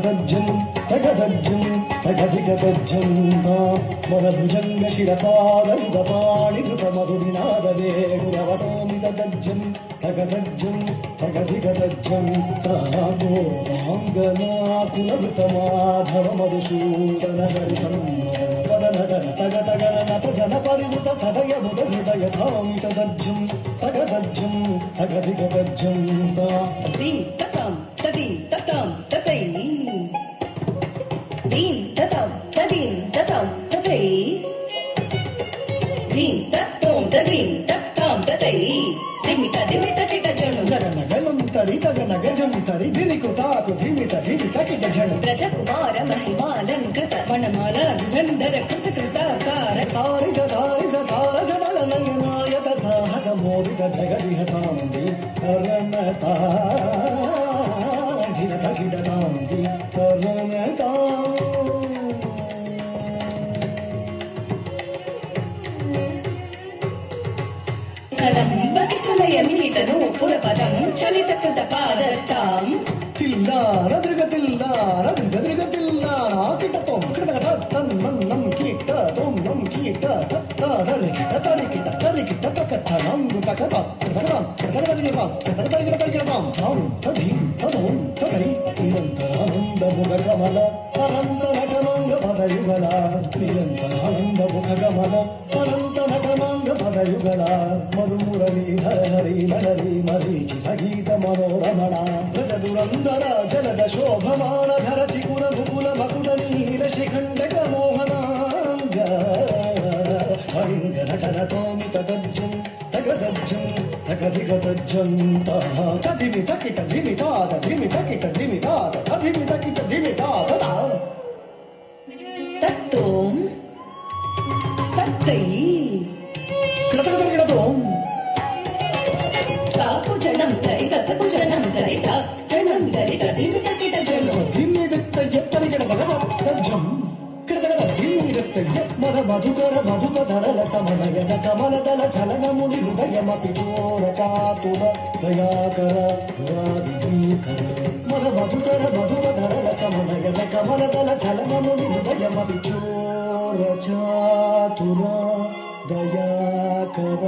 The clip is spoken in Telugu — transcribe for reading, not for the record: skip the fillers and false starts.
తగదజ్జం తగదజ్జం తగధిగదజ్జం మదభుజంగ శిరపాదరుదపాణి కృత మధునినాద వేణురవతోమి తగజ్జం తగదజ్జం తగధిగదజ్జం గోమాంగనాకులవృత మాధవ మధుసూదన హరి సమ్మదన పదనగన తగ తగన నత జన పరివృత సదయ ముద హృదయ ధామి తదజ్జం తగదజ్జం తగధిగదజ్జం దీం తతం తదీం తతం తతై దీం తతం తదీం తతం తతై దీం తత్తం తదీం తత్తం తతై దిమిత దిమిత కిట జను జగనగనం తరి తగనగజం తరి ధిరికుతాకు ధిమిత ధిమిత కిట జను బ్రజకుమార మహిమాలంకృత వనమాల ధురంధర కృత కృతాకార సారిస సారస దళనయనాయత సాహస మోదిత జగదిహతాంది కరణతా ధిరత కిటతాంది కరణతా కదంబకిసలయమిలితను పురపదం చలిత కృత పాదత్తాం తిల్లార దృగ తిల్లార దృగ దృగ తిల్లార కిటతోం కృతగత తన్నం కీట తోం కీట తత్తరి కిట తరి కిట తరి కిట తకతనం తకత కృతగతం కృతగతం కృతగతం కృతగతం తాం తదిం తదోం తదై నిరంతరానంద ముఖ కమల అనంత నటనాంగ పదయుగల నిరంతరానంద ముఖ కమల అనంత నటనాంగ పదయుగల మధుమురళీధర హరి లహరి మరీచి సంగీత మనోరమణ వ్రజ దురంధర జలద శోభమాన ధర చికుర ముకుల మకుట నీల శిఖండక మోహనాంగ హరింగ నటనతోమి తగజ్జం తగదజ్జం తగధిగదజ్జం తధిమిత కిట ధిమితాద ధిమిత కిట ధిమితాద తధిమిత కిట ధిమితాద తత్తోం తత్తై కృతగతం తాకు జనం తరి తతకు జనం తరి జనం తరి తదిమిత కిట జను ధిమ్మిదత్త ఎత్తరి కిడతగదజ్జం కిడతగద ధిమ్మిదత్త మధ మధుకర మధుకధరల సమనయన కమలదల చలనముని హృదయమపి చోర చాతుర దయాకర పురాదిభీకర మధ మధుకర మధుకధరల సమనయన కమలదల చలనముని హృదయమపి చోర చాతుర దయాకర